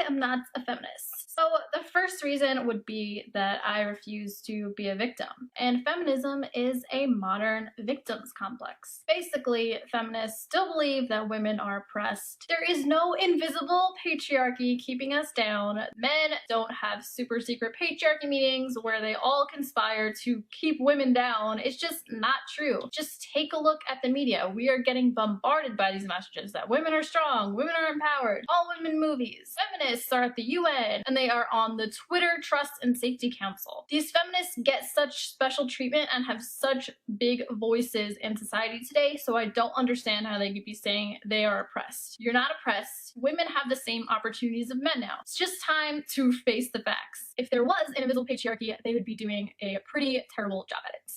am not a feminist. So the first reason would be that I refuse to be a victim. And feminism is a modern victims complex. Basically, feminists still believe that women are oppressed. There is no invisible patriarchy keeping us down. Men don't have super secret patriarchy meetings where they all conspire to keep women down. It's just not true. Just take a look at the media. We are getting bombarded by these messages that women are strong, women are empowered, all women movies. Feminists are at the UN and they are on the Twitter Trust and Safety Council. These feminists get such special treatment and have such big voices in society today, so I don't understand how they could be saying they are oppressed. You're not oppressed. Women have the same opportunities of men now. It's just time to face the facts. If there was an invisible patriarchy, they would be doing a pretty terrible job at it.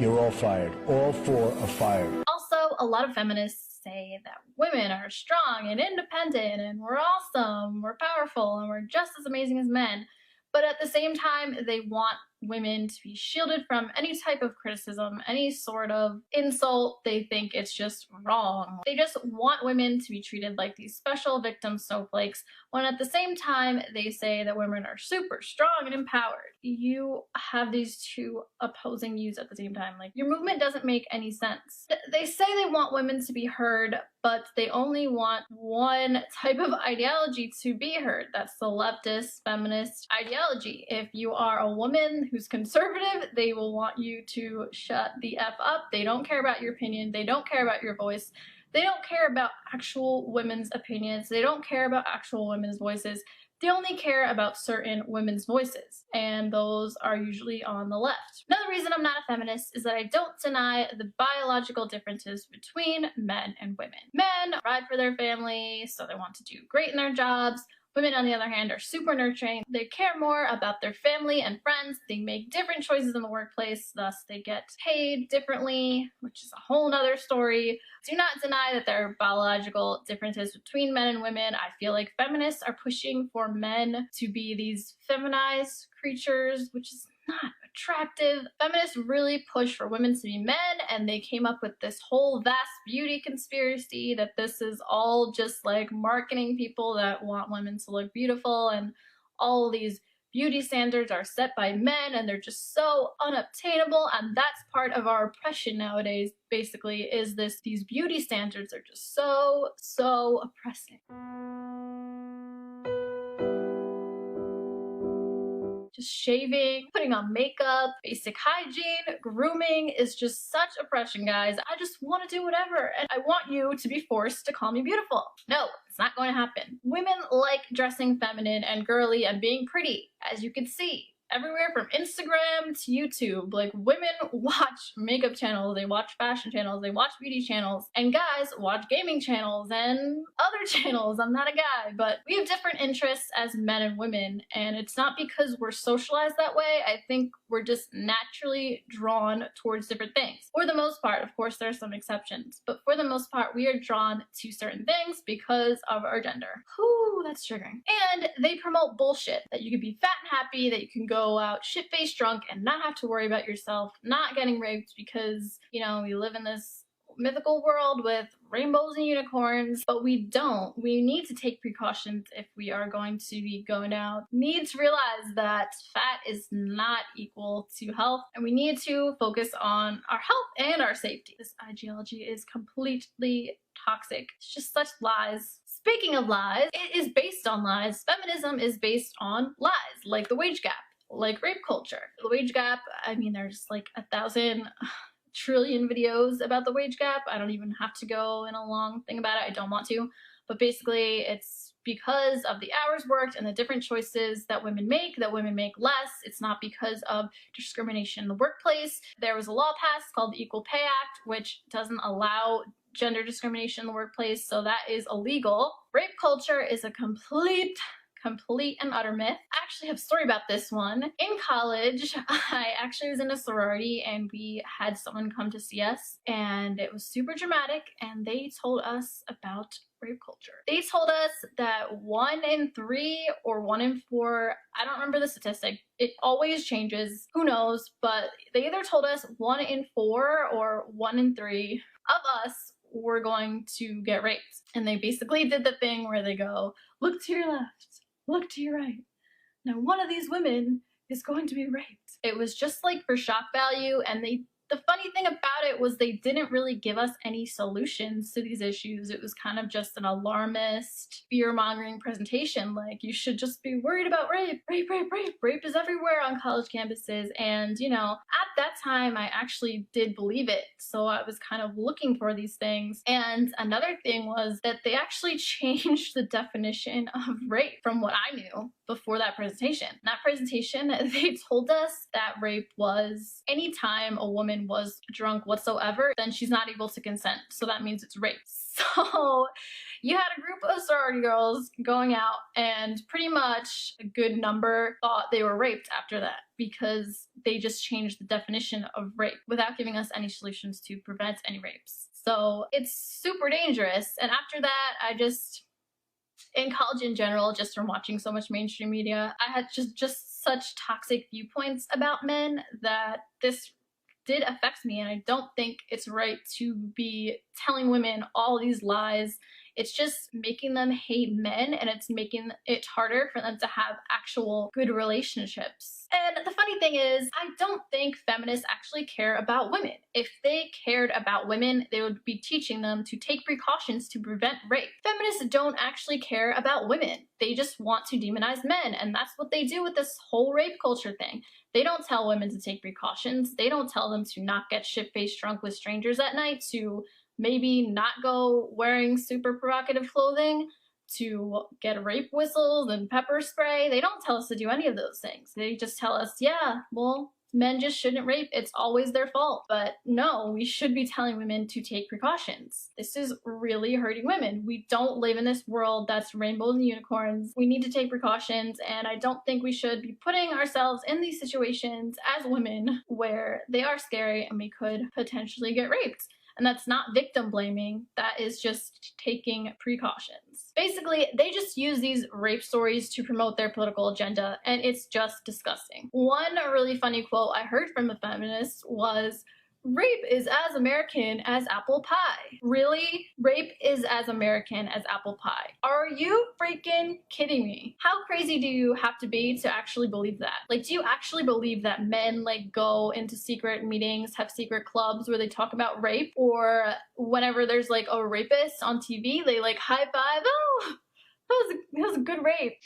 You're all fired. All four are fired. Also, a lot of feminists say that women are strong and independent and we're awesome, we're powerful, and we're just as amazing as men. But at the same time, they want women to be shielded from any type of criticism, any sort of insult. They think it's just wrong. They just want women to be treated like these special victim snowflakes, when at the same time they say that women are super strong and empowered. You have these two opposing views at the same time. Like, your movement doesn't make any sense. They say they want women to be heard, but they only want one type of ideology to be heard. That's the leftist feminist ideology. If you are a woman who's conservative, they will want you to shut the F up. They don't care about your opinion. They don't care about your voice. They don't care about actual women's opinions. They don't care about actual women's voices. They only care about certain women's voices, and those are usually on the left. Another reason I'm not a feminist is that I don't deny the biological differences between men and women. Men provide for their family, so they want to do great in their jobs. Women, on the other hand, are super nurturing. They care more about their family and friends. They make different choices in the workplace, thus they get paid differently, which is a whole nother story. Do not deny that there are biological differences between men and women. I feel like feminists are pushing for men to be these feminized creatures, which is not attractive. Feminists really push for women to be men, and they came up with this whole vast beauty conspiracy that this is all just like marketing people that want women to look beautiful, and all these beauty standards are set by men and they're just so unobtainable, and that's part of our oppression nowadays, basically, is these beauty standards are just so oppressing. Just shaving, putting on makeup, basic hygiene, grooming is just such oppression, guys. I just want to do whatever, and I want you to be forced to call me beautiful. No, it's not going to happen. Women like dressing feminine and girly and being pretty, as you can see. Everywhere from Instagram to YouTube, like, women watch makeup channels, they watch fashion channels, they watch beauty channels, and guys watch gaming channels and other channels. I'm not a guy, but we have different interests as men and women, and it's not because we're socialized that way. I think we're just naturally drawn towards different things. For the most part, of course, there are some exceptions, but for the most part, we are drawn to certain things because of our gender. Whew, that's triggering. And they promote bullshit, that you can be fat and happy, that you can go out shit-faced drunk and not have to worry about yourself not getting raped because, you know, we live in this mythical world with rainbows and unicorns, but we don't. We need to take precautions if we are going to be going out. We need to realize that fat is not equal to health, and we need to focus on our health and our safety. This ideology is completely toxic. It's just such lies. Speaking of lies, it is based on lies. Feminism is based on lies, like the wage gap, like rape culture. The wage gap, I mean, there's like 1,000 trillion videos about the wage gap. I don't even have to go in a long thing about it. I don't want to. But basically, it's because of the hours worked and the different choices that women make less. It's not because of discrimination in the workplace. There was a law passed called the Equal Pay Act, which doesn't allow gender discrimination in the workplace, so that is illegal. Rape culture is a complete and utter myth. I actually have a story about this one. In college, I actually was in a sorority and we had someone come to see us, and it was super dramatic, and they told us about rape culture. They told us that 1 in 3 or 1 in 4, I don't remember the statistic, it always changes, who knows, but they either told us 1 in 4 or 1 in 3 of us were going to get raped. And they basically did the thing where they go, look to your left, look to your right. Now one of these women is going to be raped. It was just like for shock value, and the funny thing about it was they didn't really give us any solutions to these issues. It was kind of just an alarmist, fear-mongering presentation, like you should just be worried about rape. Rape is everywhere on college campuses. And, you know, at that time, I actually did believe it. So I was kind of looking for these things. And another thing was that they actually changed the definition of rape from what I knew before that presentation. In that presentation, they told us that rape was any time a woman was drunk whatsoever, then she's not able to consent. So that means it's rape. So you had a group of sorority girls going out, and pretty much a good number thought they were raped after that, because they just changed the definition of rape without giving us any solutions to prevent any rapes. So it's super dangerous. And after that, in college in general, just from watching so much mainstream media, I had just such toxic viewpoints about men that this did affect me, and I don't think it's right to be telling women all these lies. It's just making them hate men, and it's making it harder for them to have actual good relationships. And the funny thing is, I don't think feminists actually care about women. If they cared about women, they would be teaching them to take precautions to prevent rape. Feminists don't actually care about women. They just want to demonize men, and that's what they do with this whole rape culture thing. They don't tell women to take precautions. They don't tell them to not get shit-faced drunk with strangers at night, to maybe not go wearing super provocative clothing, to get rape whistles and pepper spray. They don't tell us to do any of those things. They just tell us, yeah, well, men just shouldn't rape. It's always their fault. But no, we should be telling women to take precautions. This is really hurting women. We don't live in this world that's rainbows and unicorns. We need to take precautions, and I don't think we should be putting ourselves in these situations as women where they are scary and we could potentially get raped. And that's not victim blaming, that is just taking precautions. Basically, they just use these rape stories to promote their political agenda, and it's just disgusting. One really funny quote I heard from a feminist was, rape is as American as apple pie. Really? Rape is as American as apple pie. Are you freaking kidding me? How crazy do you have to be to actually believe that? Like, do you actually believe that men like go into secret meetings, have secret clubs where they talk about rape? Or whenever there's like a rapist on TV, they like high five, oh, that was a good rape.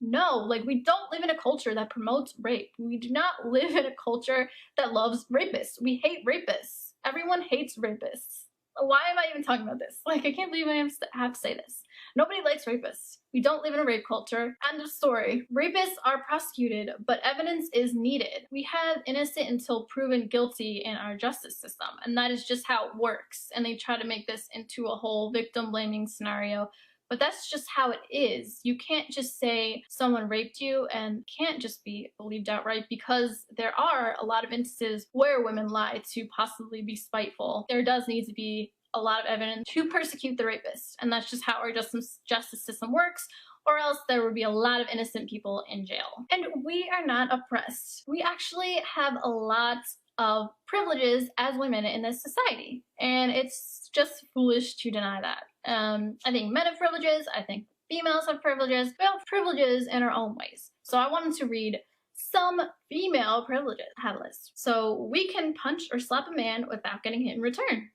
No, like, we don't live in a culture that promotes rape. We do not live in a culture that loves rapists. We hate rapists. Everyone hates rapists. Why am I even talking about this? Like, I can't believe I have to say this. Nobody likes rapists. We don't live in a rape culture. End of story. Rapists are prosecuted, but evidence is needed. We have innocent until proven guilty in our justice system, and that is just how it works. And they try to make this into a whole victim blaming scenario. But that's just how it is. You can't just say someone raped you and can't just be believed outright, because there are a lot of instances where women lie to possibly be spiteful. There does need to be a lot of evidence to persecute the rapist, and that's just how our justice system works, or else there would be a lot of innocent people in jail. And we are not oppressed. We actually have a lot of privileges as women in this society, and it's just foolish to deny that. I think men have privileges, I think females have privileges. We have privileges in our own ways. So I wanted to read some female privileges. I have a list. So we can punch or slap a man without getting hit in return.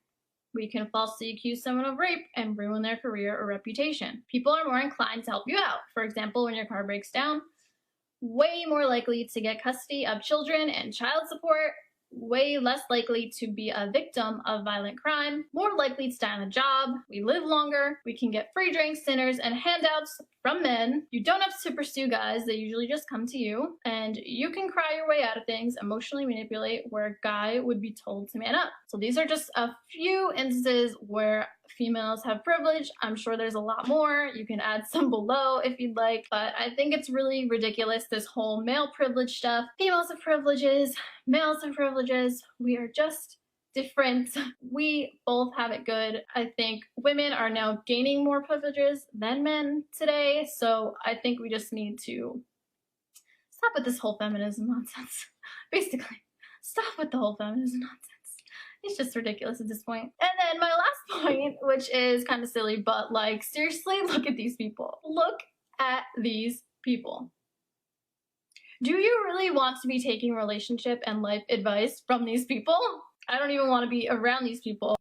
We can falsely accuse someone of rape and ruin their career or reputation. People are more inclined to help you out. For example, when your car breaks down, way more likely to get custody of children and child support, way less likely to be a victim of violent crime, more likely to stay on a job, we live longer, we can get free drinks, dinners, and handouts from men. You don't have to pursue guys, they usually just come to you, and you can cry your way out of things, emotionally manipulate, where a guy would be told to man up. So these are just a few instances where females have privilege. I'm sure there's a lot more. You can add some below if you'd like, but I think it's really ridiculous, this whole male privilege stuff. Females have privileges, males have privileges. We are just different. We both have it good. I think women are now gaining more privileges than men today, so I think we just need to stop with this whole feminism nonsense. Basically, stop with the whole feminism nonsense. It's just ridiculous at this point. And then my last point, which is kind of silly, but like, seriously, look at these people. Look at these people. Do you really want to be taking relationship and life advice from these people? I don't even want to be around these people.